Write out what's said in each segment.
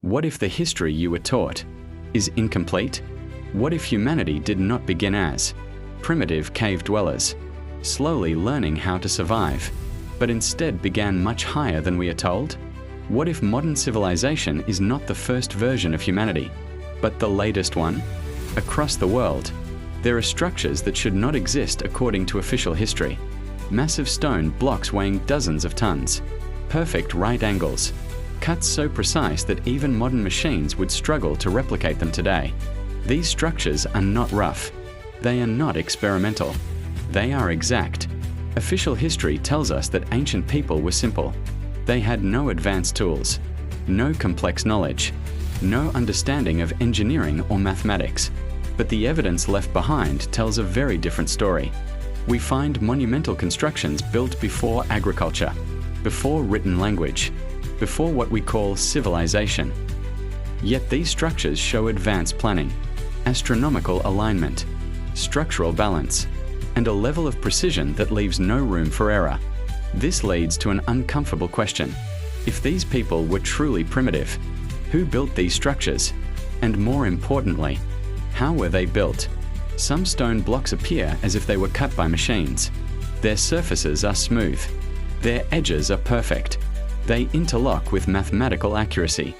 What if the history you were taught is incomplete? What if humanity did not begin as primitive cave dwellers, slowly learning how to survive, but instead began much higher than we are told? What if modern civilization is not the first version of humanity, but the latest one? Across the world, there are structures that should not exist according to official history. Massive stone blocks weighing dozens of tons, perfect right angles, cuts so precise that even modern machines would struggle to replicate them today. These structures are not rough. They are not experimental. They are exact. Official history tells us that ancient people were simple. They had no advanced tools, no complex knowledge, no understanding of engineering or mathematics. But the evidence left behind tells a very different story. We find monumental constructions built before agriculture, before written language, before what we call civilization. Yet these structures show advanced planning, astronomical alignment, structural balance, and a level of precision that leaves no room for error. This leads to an uncomfortable question. If these people were truly primitive, who built these structures? And more importantly, how were they built? Some stone blocks appear as if they were cut by machines. Their surfaces are smooth. Their edges are perfect. They interlock with mathematical accuracy.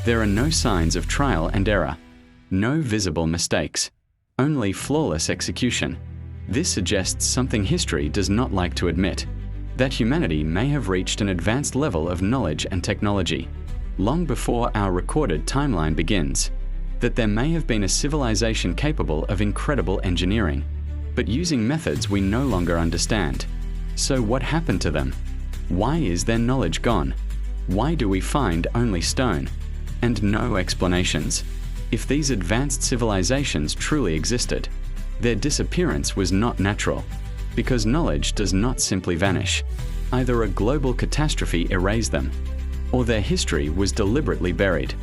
There are no signs of trial and error, no visible mistakes, only flawless execution. This suggests something history does not like to admit, that humanity may have reached an advanced level of knowledge and technology, long before our recorded timeline begins, that there may have been a civilization capable of incredible engineering, but using methods we no longer understand. So what happened to them? Why is their knowledge gone? Why do we find only stone? And no explanations. If these advanced civilizations truly existed, their disappearance was not natural, because knowledge does not simply vanish. Either a global catastrophe erased them, or their history was deliberately buried.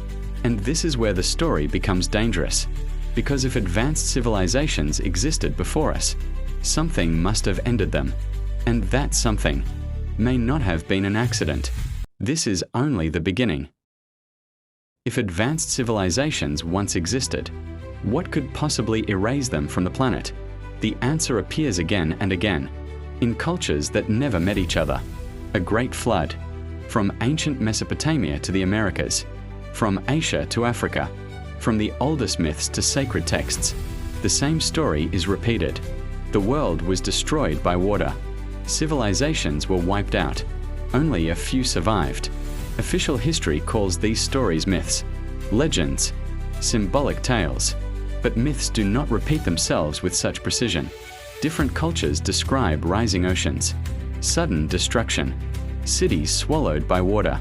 And this is where the story becomes dangerous, because if advanced civilizations existed before us, something must have ended them, and that something may not have been an accident. This is only the beginning. If advanced civilizations once existed, what could possibly erase them from the planet? The answer appears again and again, in cultures that never met each other. A great flood, from ancient Mesopotamia to the Americas, from Asia to Africa, from the oldest myths to sacred texts, the same story is repeated. The world was destroyed by water. Civilizations were wiped out. Only a few survived. Official history calls these stories myths, legends, symbolic tales. But myths do not repeat themselves with such precision. Different cultures describe rising oceans, sudden destruction, cities swallowed by water,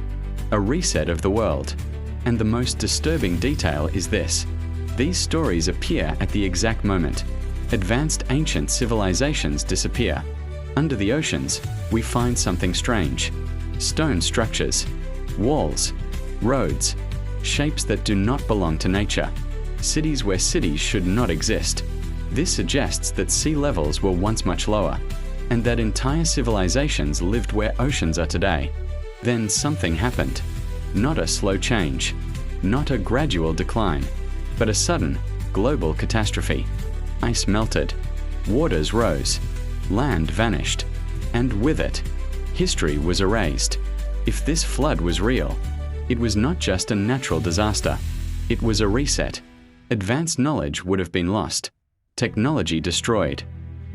a reset of the world. And the most disturbing detail is this: these stories appear at the exact moment. Advanced ancient civilizations disappear. Under the oceans, we find something strange. Stone structures, walls, roads, shapes that do not belong to nature. Cities where cities should not exist. This suggests that sea levels were once much lower, and that entire civilizations lived where oceans are today. Then something happened. Not a slow change, not a gradual decline, but a sudden, global catastrophe. Ice melted, waters rose, land vanished, and with it, history was erased. If this flood was real, it was not just a natural disaster. It was a reset. Advanced knowledge would have been lost, technology destroyed,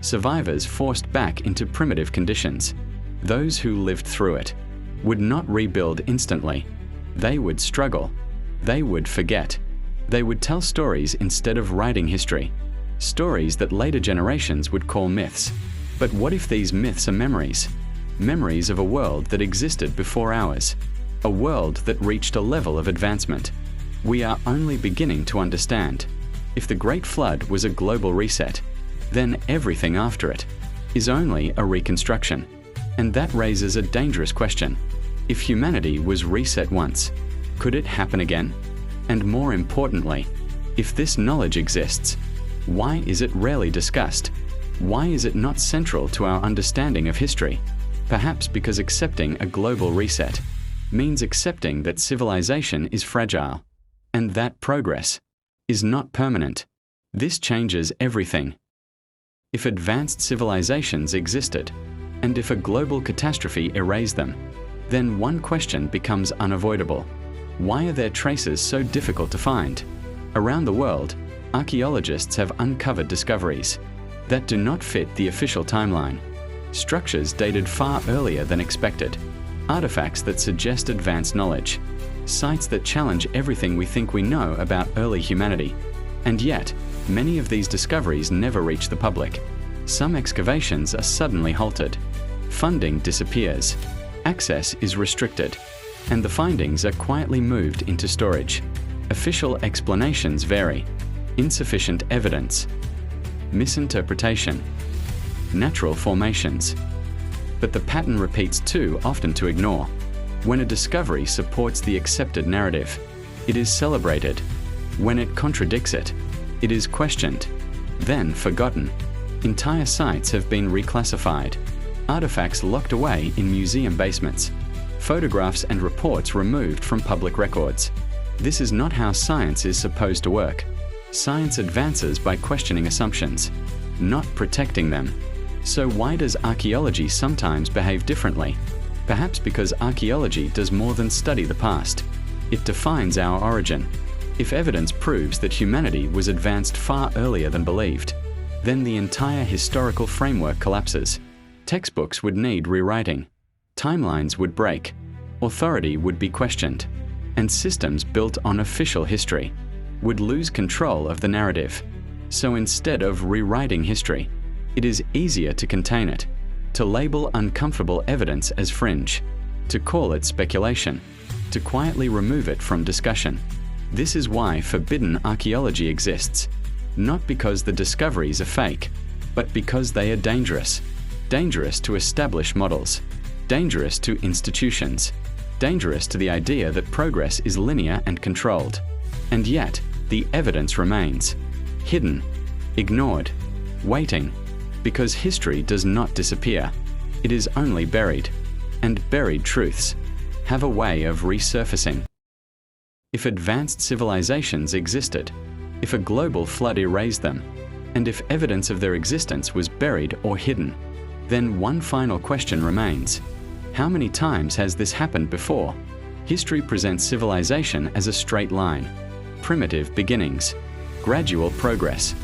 survivors forced back into primitive conditions. Those who lived through it would not rebuild instantly. They would struggle. They would forget. They would tell stories instead of writing history, stories that later generations would call myths. But what if these myths are memories? Memories of a world that existed before ours, a world that reached a level of advancement we are only beginning to understand. If the Great Flood was a global reset, then everything after it is only a reconstruction. And that raises a dangerous question. If humanity was reset once, could it happen again? And more importantly, if this knowledge exists, why is it rarely discussed? Why is it not central to our understanding of history? Perhaps because accepting a global reset means accepting that civilization is fragile, and that progress is not permanent. This changes everything. If advanced civilizations existed, and if a global catastrophe erased them, then one question becomes unavoidable. Why are their traces so difficult to find? Around the world, archaeologists have uncovered discoveries that do not fit the official timeline. Structures dated far earlier than expected, artifacts that suggest advanced knowledge, sites that challenge everything we think we know about early humanity. And yet, many of these discoveries never reach the public. Some excavations are suddenly halted. Funding disappears. Access is restricted. And the findings are quietly moved into storage. Official explanations vary. Insufficient evidence. Misinterpretation. Natural formations. But the pattern repeats too often to ignore. When a discovery supports the accepted narrative, it is celebrated. When it contradicts it, it is questioned, then forgotten. Entire sites have been reclassified, artifacts locked away in museum basements, photographs and reports removed from public records. This is not how science is supposed to work. Science advances by questioning assumptions, not protecting them. So why does archaeology sometimes behave differently? Perhaps because archaeology does more than study the past. It defines our origin. If evidence proves that humanity was advanced far earlier than believed, then the entire historical framework collapses. Textbooks would need rewriting. Timelines would break. Authority would be questioned. And systems built on official history would lose control of the narrative. So instead of rewriting history, it is easier to contain it, to label uncomfortable evidence as fringe, to call it speculation, to quietly remove it from discussion. This is why forbidden archaeology exists, not because the discoveries are fake, but because they are dangerous. Dangerous to established models, dangerous to institutions, dangerous to the idea that progress is linear and controlled. And yet, the evidence remains, hidden, ignored, waiting, because history does not disappear. It is only buried, and buried truths have a way of resurfacing. If advanced civilizations existed, if a global flood erased them, and if evidence of their existence was buried or hidden, then one final question remains. How many times has this happened before? History presents civilization as a straight line. Primitive beginnings, gradual progress,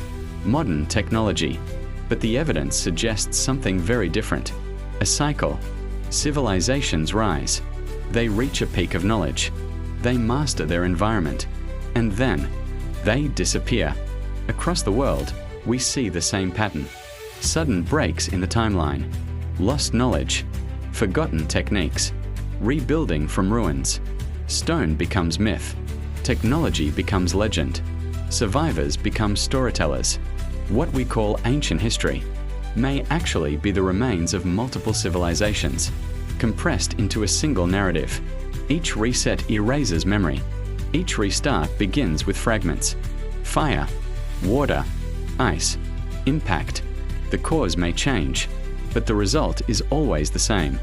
modern technology. But the evidence suggests something very different. A cycle. Civilizations rise. They reach a peak of knowledge. They master their environment. And then, they disappear. Across the world, we see the same pattern. Sudden breaks in the timeline. Lost knowledge. Forgotten techniques. Rebuilding from ruins. Stone becomes myth. Technology becomes legend. Survivors become storytellers. What we call ancient history may actually be the remains of multiple civilizations, compressed into a single narrative. Each reset erases memory. Each restart begins with fragments. Fire, water, ice, impact. The cause may change, but the result is always the same.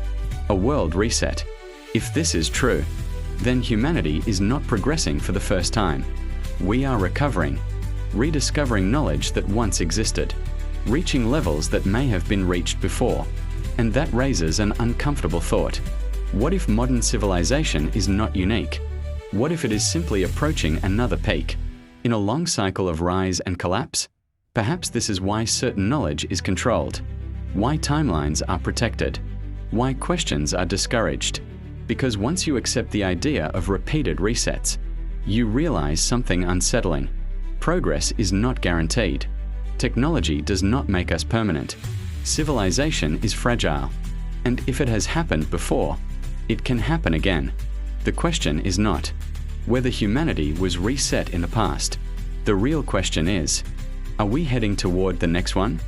A world reset. If this is true, then humanity is not progressing for the first time. We are recovering, rediscovering knowledge that once existed, reaching levels that may have been reached before. And that raises an uncomfortable thought. What if modern civilization is not unique? What if it is simply approaching another peak, in a long cycle of rise and collapse? Perhaps this is why certain knowledge is controlled, why timelines are protected, why questions are discouraged. Because once you accept the idea of repeated resets, you realize something unsettling. Progress is not guaranteed. Technology does not make us permanent. Civilization is fragile. And if it has happened before, it can happen again. The question is not whether humanity was reset in the past. The real question is, are we heading toward the next one?